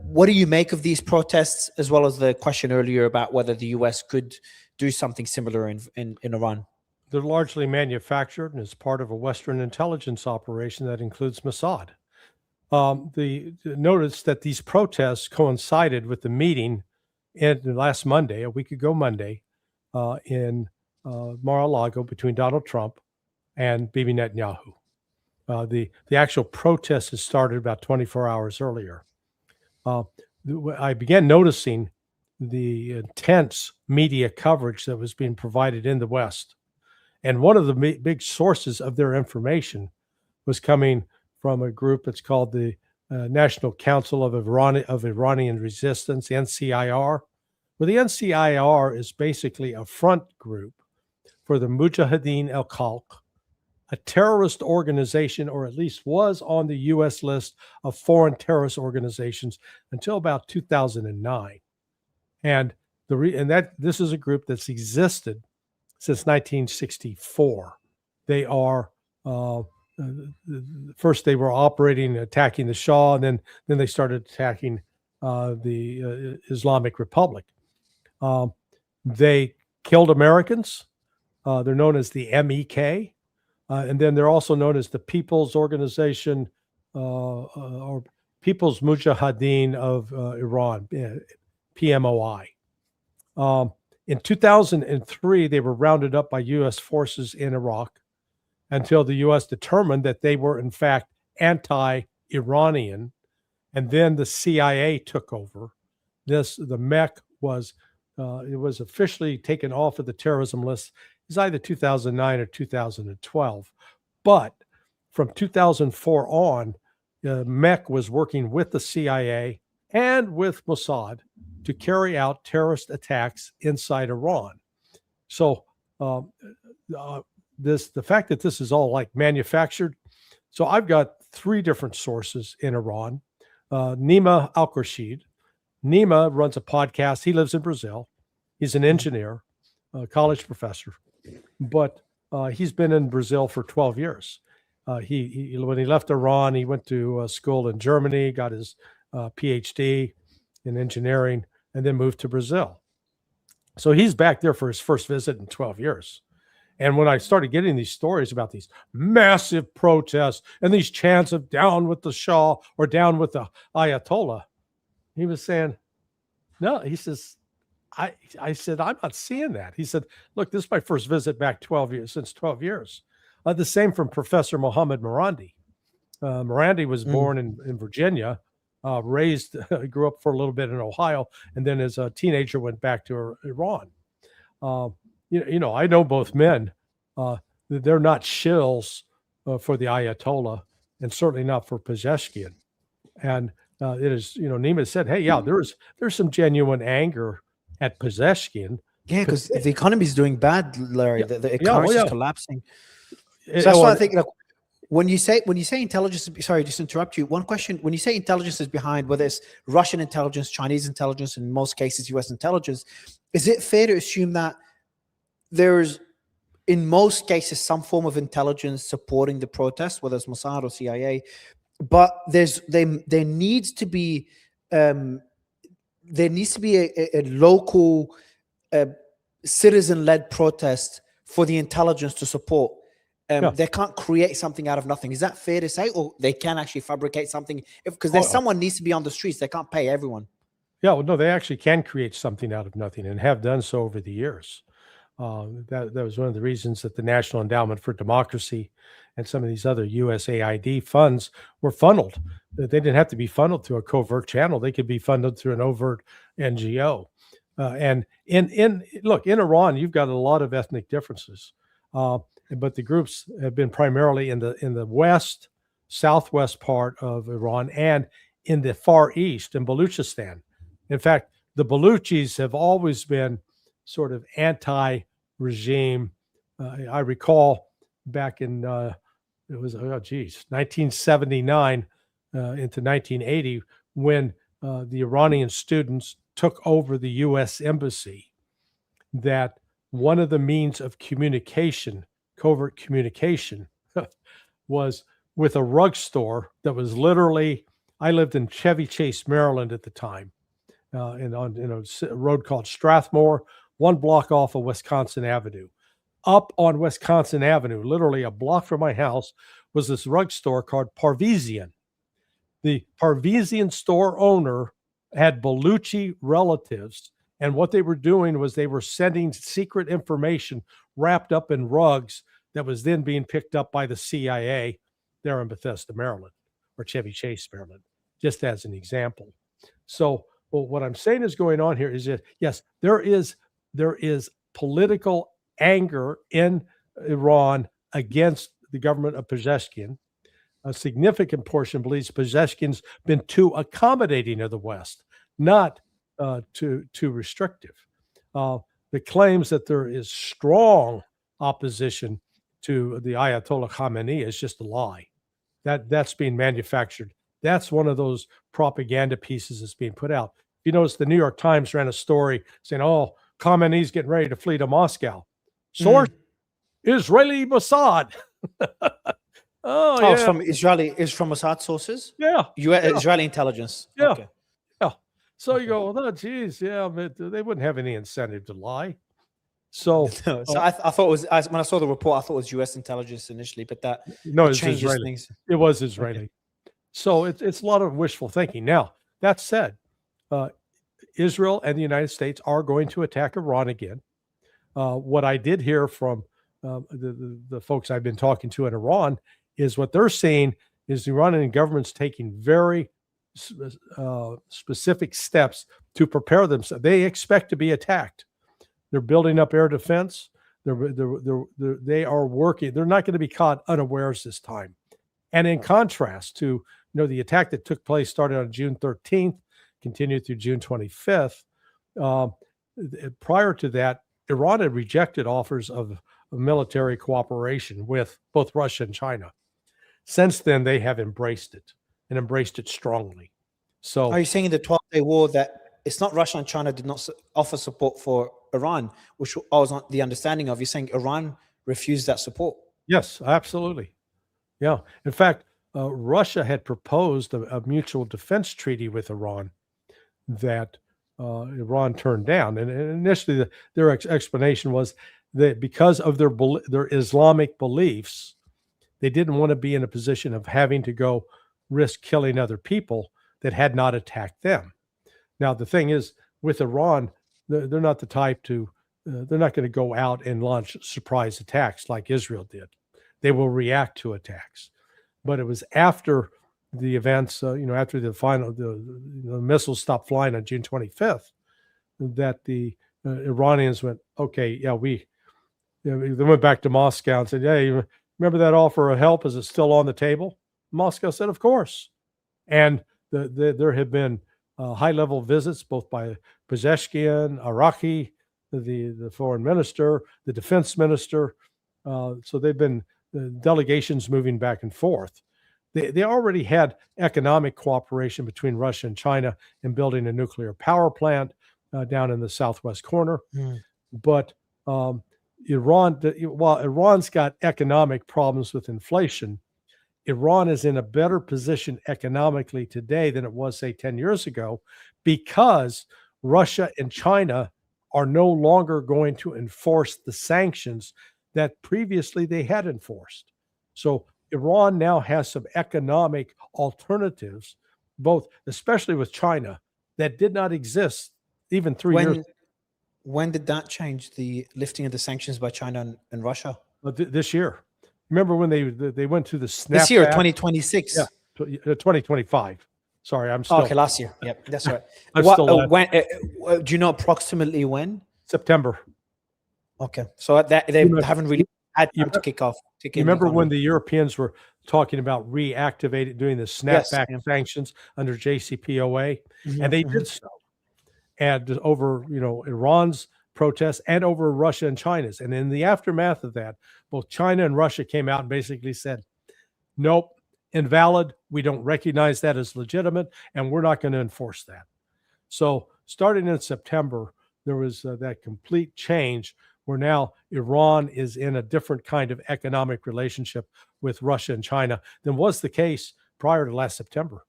Speaker 1: What do you make of these protests, as well as the question earlier about whether the US could do something similar in Iran?
Speaker 2: They're largely manufactured and as part of a Western intelligence operation that includes Mossad. Notice that these protests coincided with the meeting last Monday, a week ago Monday, in Mar-a-Lago between Donald Trump and Bibi Netanyahu. The actual protest has started about 24 hours earlier. I began noticing the intense media coverage that was being provided in the West. And one of the big sources of their information was coming from a group that's called the National Council of Iranian Resistance, NCIR. Well, the NCIR is basically a front group for the Mujahideen al-Khalq, a terrorist organization, or at least was on the U.S. list of foreign terrorist organizations until about 2009. And this is a group that's existed since 1964. They are first they were operating, attacking the Shah, and then they started attacking the Islamic Republic. They killed Americans. They're known as the MEK, and then they're also known as the People's Organization or People's Mujahideen of Iran, PMOI. In 2003, they were rounded up by U.S. forces in Iraq until the U.S. determined that they were, in fact, anti-Iranian. And then the CIA took over. The MEK was officially taken off of the terrorism list. It's either 2009 or 2012. But from 2004 on, MEK was working with the CIA and with Mossad to carry out terrorist attacks inside Iran. So the fact that this is all like manufactured. So I've got three different sources in Iran. Nima Al-Rashid. Nima runs a podcast. He lives in Brazil. He's an engineer, a college professor, but he's been in Brazil for 12 years. When he left Iran, he went to school in Germany, got his PhD in engineering, and then moved to Brazil. So he's back there for his first visit in 12 years. And when I started getting these stories about these massive protests and these chants of down with the Shah or down with the Ayatollah, he was saying, no, he says, I said, I'm not seeing that. He said, look, this is my first visit back 12 years, since 12 years. The same from Professor Mohammed Marandi. Marandi was born in Virginia, grew up for a little bit in Ohio, and then as a teenager went back to Iran. I know both men. They're not shills for the Ayatollah, and certainly not for Pezeshkian. And it is, Nima said, hey, yeah, there's some genuine anger at Pezeshkian.
Speaker 1: Yeah, because the economy is doing bad, Larry. The economy is collapsing. So that's why I think, when you say intelligence, sorry, just to interrupt you. One question: when you say intelligence is behind, whether it's Russian intelligence, Chinese intelligence, in most cases U.S. intelligence, is it fair to assume that there's, in most cases, some form of intelligence supporting the protests, whether it's Mossad or CIA, but there needs to be a local citizen-led protest for the intelligence to support. They can't create something out of nothing. Is that fair to say? Or they can actually fabricate something? Because someone needs to be on the streets. They can't pay everyone.
Speaker 2: Yeah, well, no, they actually can create something out of nothing and have done so over the years. That was one of the reasons that the National Endowment for Democracy and some of these other USAID funds were funneled. They didn't have to be funneled through a covert channel. They could be funded through an overt NGO. And in Iran, you've got a lot of ethnic differences, but the groups have been primarily in the west, southwest part of Iran, and in the far east in Baluchistan. In fact, the Baluchis have always been sort of anti-regime. I recall back in it was 1979 into 1980 when the Iranian students took over the U.S. embassy, that one of the means of communication, covert communication, was with a rug store that was literally, I lived in Chevy Chase, Maryland at the time, and on a road called Strathmore, one block off of Wisconsin Avenue. Up on Wisconsin Avenue, literally a block from my house, was this rug store called Parvizian. The Parvizian store owner had Baluchi relatives, and what they were doing was they were sending secret information wrapped up in rugs that was then being picked up by the CIA there in Bethesda, Maryland, or Chevy Chase, Maryland, just as an example. So what I'm saying is going on here is that, yes, there is political anger in Iran against the government of Pezeshkian. A significant portion believes Pezeshkian's been too accommodating of the West, not too restrictive. The claims that there is strong opposition to the Ayatollah Khamenei is just a lie. That's being manufactured. That's one of those propaganda pieces that's being put out. You notice the New York Times ran a story saying, "Oh, Khamenei's getting ready to flee to Moscow." Source: Israeli Mossad.
Speaker 1: It's from Israeli. Is from Mossad sources.
Speaker 2: Yeah.
Speaker 1: Israeli intelligence.
Speaker 2: Yeah.
Speaker 1: Okay.
Speaker 2: Yeah. So you go, oh, geez, yeah, but they wouldn't have any incentive to lie. So,
Speaker 1: I thought it was, when I saw the report, I thought it was U.S. intelligence initially, but that changes
Speaker 2: Israeli.
Speaker 1: things.
Speaker 2: It was Israeli. Okay. So it's a lot of wishful thinking. Now, that said, Israel and the United States are going to attack Iran again. What I did hear from the folks I've been talking to in Iran is what they're saying is the Iranian government's taking very specific steps to prepare themselves. They expect to be attacked. They're building up air defense. They are working. They're not going to be caught unawares this time. And in contrast to the attack that took place started on June 13th, continued through June 25th. Prior to that, Iran had rejected offers of military cooperation with both Russia and China. Since then, they have embraced it and embraced it strongly. So,
Speaker 1: are you saying in the 12-day war that it's not Russia and China did not offer support for Iran, which I was on the understanding of? You're saying Iran refused that support?
Speaker 2: Yes, absolutely. Yeah. In fact, Russia had proposed a mutual defense treaty with Iran that Iran turned down. And initially, their explanation was that because of their Islamic beliefs, they didn't want to be in a position of having to go risk killing other people that had not attacked them. Now, the thing is, with Iran, they're not the type to, they're not going to go out and launch surprise attacks like Israel did. They will react to attacks. But it was after the events, after the missiles stopped flying on June 25th, that the Iranians went, okay, yeah, they went back to Moscow and said, hey, remember that offer of help? Is it still on the table? Moscow said, of course. And there have been high-level visits, both by Pezeshkian, Araki, the foreign minister, the defense minister. So they've been delegations moving back and forth. They already had economic cooperation between Russia and China in building a nuclear power plant down in the southwest corner. But Iran, while Iran's got economic problems with inflation, Iran is in a better position economically today than it was, say, 10 years ago, because Russia and China are no longer going to enforce the sanctions that previously they had enforced. So Iran now has some economic alternatives, especially with China, that did not exist even 3 years ago.
Speaker 1: When did that change, the lifting of the sanctions by China and Russia?
Speaker 2: This year. Remember when they went to the snapback?
Speaker 1: This year, 2026?
Speaker 2: Yeah, 2025. Sorry, I'm
Speaker 1: Oh,
Speaker 2: still
Speaker 1: okay, last year. Yep, that's right.
Speaker 2: I'm
Speaker 1: What
Speaker 2: still
Speaker 1: when do you know approximately when?
Speaker 2: September.
Speaker 1: Okay, so that they
Speaker 2: You,
Speaker 1: haven't really had
Speaker 2: you,
Speaker 1: time to kick
Speaker 2: you
Speaker 1: in the
Speaker 2: remember when
Speaker 1: economy.
Speaker 2: the Europeans were talking about reactivating, doing the
Speaker 1: Yes.
Speaker 2: snapback
Speaker 1: Yeah.
Speaker 2: sanctions under JCPOA, and
Speaker 1: Mhm,
Speaker 2: they
Speaker 1: mhm.
Speaker 2: did so, and over Iran's protests and over Russia and China's. And in the aftermath of that, both China and Russia came out and basically said, nope, invalid. We don't recognize that as legitimate, and we're not going to enforce that. So starting in September, there was that complete change where now Iran is in a different kind of economic relationship with Russia and China than was the case prior to last September.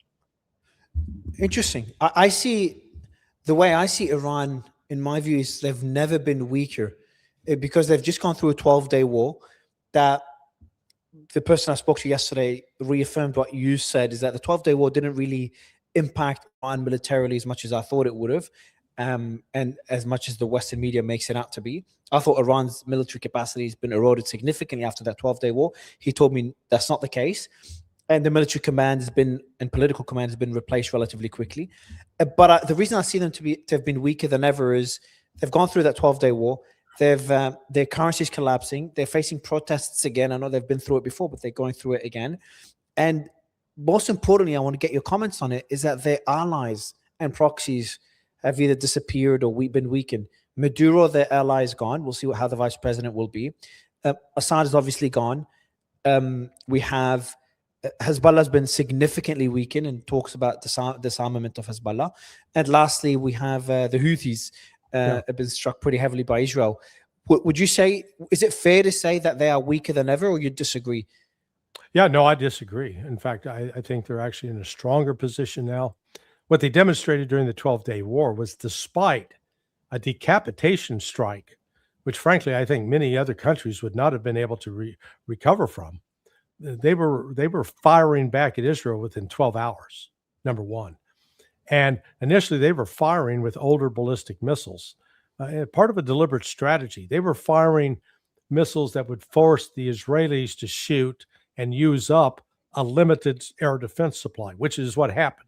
Speaker 1: Interesting. I see the way I see Iran, in my view, is they've never been weaker because they've just gone through a 12-day war. That the person I spoke to yesterday reaffirmed what you said, is that the 12-day war didn't really impact Iran militarily as much as I thought it would have, and as much as the Western media makes it out to be. I thought Iran's military capacity has been eroded significantly after that 12-day war. He told me that's not the case. And the military command has been, and political command has been replaced relatively quickly. But the reason I see them to have been weaker than ever is they've gone through that 12-day war. Their currency is collapsing. They're facing protests again. I know they've been through it before, but they're going through it again. And most importantly, I want to get your comments on it, is that their allies and proxies have either disappeared or been weakened. Maduro, their ally, is gone. We'll see how the vice president will be. Assad is obviously gone. We have Hezbollah has been significantly weakened, and talks about disarmament of Hezbollah. And lastly, we have the Houthis have been struck pretty heavily by Israel. Would you say, is it fair to say that they are weaker than ever, or you disagree?
Speaker 2: Yeah, no, I disagree. In fact, I think they're actually in a stronger position now. What they demonstrated during the 12-day war was, despite a decapitation strike, which frankly I think many other countries would not have been able to recover from, they were firing back at Israel within 12 hours, number one. And initially they were firing with older ballistic missiles, part of a deliberate strategy. They were firing missiles that would force the Israelis to shoot and use up a limited air defense supply, which is what happened.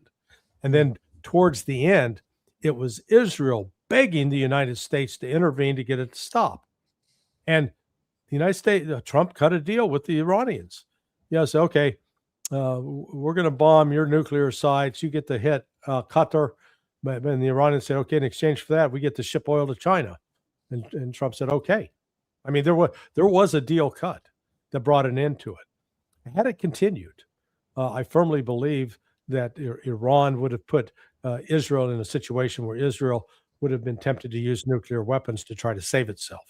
Speaker 2: And then towards the end, it was Israel begging the United States to intervene to get it to stop. And the United States, Trump cut a deal with the Iranians. Yes, okay, we're going to bomb your nuclear sites. You get to hit Qatar. But the Iranians said, okay, in exchange for that, we get to ship oil to China. And Trump said, okay. I mean, there was a deal cut that brought an end to it. Had it continued, I firmly believe that Iran would have put Israel in a situation where Israel would have been tempted to use nuclear weapons to try to save itself.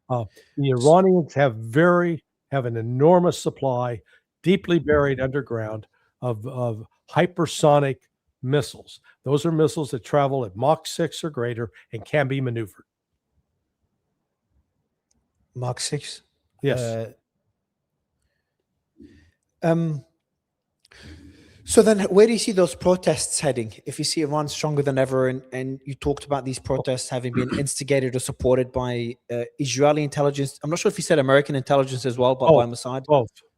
Speaker 2: The Iranians have an enormous supply, deeply buried underground, of hypersonic missiles. Those are missiles that travel at Mach 6 or greater and can be maneuvered.
Speaker 1: Mach 6?
Speaker 2: Yes.
Speaker 1: So then where do you see those protests heading? If you see Iran stronger than ever, and you talked about these protests having been instigated or supported by Israeli intelligence. I'm not sure if you said American intelligence as well, but by Mossad.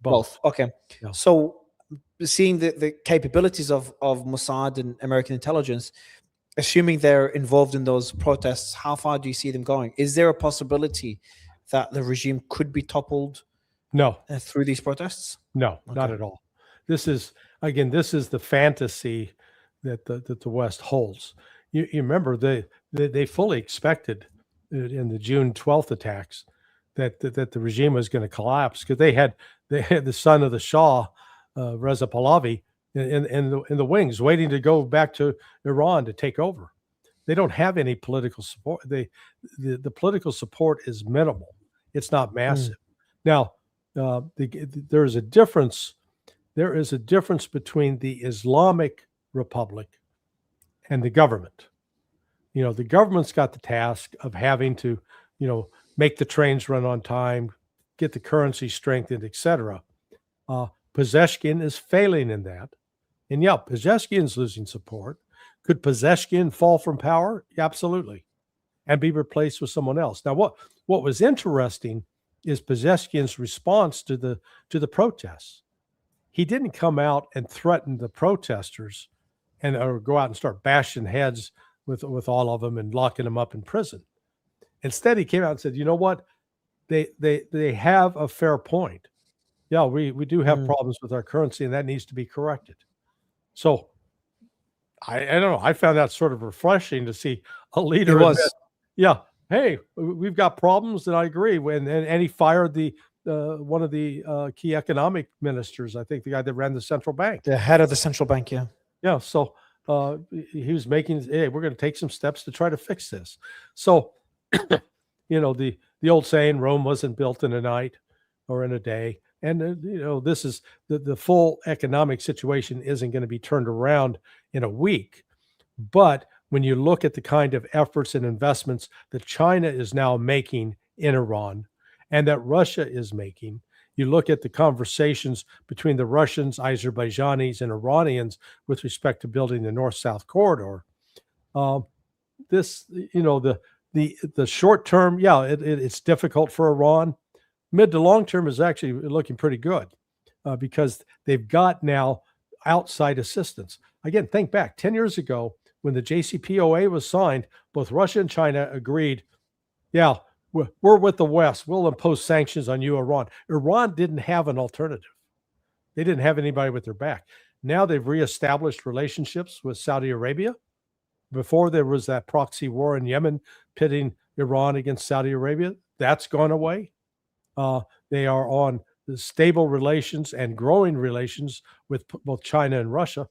Speaker 1: Both. Okay. Yeah. So seeing the capabilities of Mossad and American intelligence, assuming they're involved in those protests, how far do you see them going? Is there a possibility that the regime could be toppled?
Speaker 2: No.
Speaker 1: Through these protests?
Speaker 2: No, not at all. This is the fantasy that the West holds. You remember they fully expected in the June 12th attacks that the regime was going to collapse, because they had the son of the Shah, Reza Pahlavi, in the wings, waiting to go back to Iran to take over. They don't have any political support. The political support is minimal. It's not massive. Now, there is a difference. There is a difference between the Islamic Republic and the government. The government's got the task of having to, make the trains run on time, get the currency strengthened, etc. Pezeshkian is failing in that. And yeah, Pezeshkian's losing support. Could Pezeshkian fall from power? Yeah, absolutely. And be replaced with someone else. Now, what was interesting is Pezeshkian's response to the protests. He didn't come out and threaten the protesters and or go out and start bashing heads with all of them and locking them up in prison. Instead, he came out and said, you know what? They have a fair point. Yeah, we do have problems with our currency, and that needs to be corrected. So I don't know. I found that sort of refreshing to see a leader.
Speaker 1: It was.
Speaker 2: Yeah. Hey, we've got problems, and I agree. And he fired the one of the key economic ministers. I think the guy that ran the central bank,
Speaker 1: the head of the central bank. Yeah.
Speaker 2: Yeah. So he was making, hey, we're going to take some steps to try to fix this. So, you know, the old saying, Rome wasn't built in a night or in a day. And, you know, this is the full economic situation isn't going to be turned around in a week. But when you look at the kind of efforts and investments that China is now making in Iran and that Russia is making, you look at the conversations between the Russians, Azerbaijanis, and Iranians with respect to building the North-South corridor. This, you know, the short term, yeah, it's difficult for Iran. Mid to long term is actually looking pretty good because they've got now outside assistance. Again, think back 10 years ago when the JCPOA was signed, both Russia and China agreed, yeah, we're with the West. We'll impose sanctions on you, Iran. Iran didn't have an alternative. They didn't have anybody with their back. Now they've reestablished relationships with Saudi Arabia. Before there was that proxy war in Yemen pitting Iran against Saudi Arabia. That's gone away. They are on stable relations and growing relations with both China and Russia.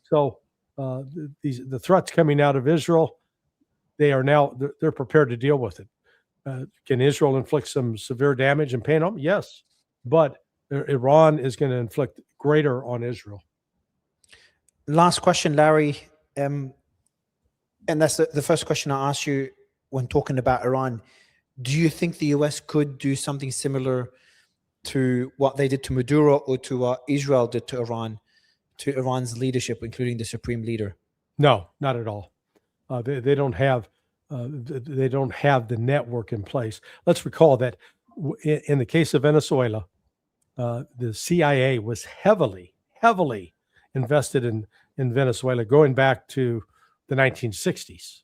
Speaker 2: So the threats coming out of Israel, they're prepared to deal with it. Can Israel inflict some severe damage and pain on them? Yes, but Iran is going to inflict greater on Israel.
Speaker 1: Last question, Larry, and that's the first question I asked you when talking about Iran. Do you think the US could do something similar to what they did to Maduro or to what Israel did to Iran, to Iran's leadership, including the supreme leader?
Speaker 2: No, not at all. They don't have the network in place. Let's recall that in the case of Venezuela, the CIA was heavily invested in Venezuela going back to the 1960s.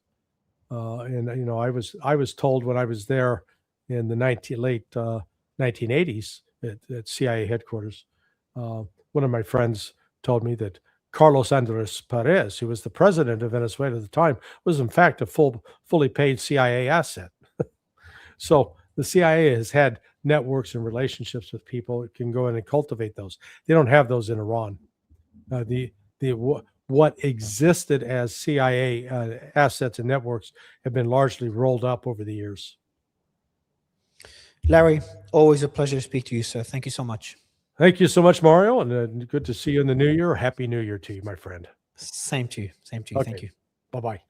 Speaker 2: And you know, I was told when I was there in the late 1980s at CIA headquarters, one of my friends told me that Carlos Andres Perez, who was the president of Venezuela at the time, was in fact a fully paid CIA asset. So the CIA has had networks and relationships with people. It can go in and cultivate those. They don't have those in Iran. What existed as CIA assets and networks have been largely rolled up over the years.
Speaker 1: Larry, always a pleasure to speak to you, sir. Thank you so much.
Speaker 2: Thank you so much, Mario, and good to see you in the new year. Happy New Year to you, my friend.
Speaker 1: Same to you. Same to you.
Speaker 2: Okay.
Speaker 1: Thank you.
Speaker 2: Bye-bye.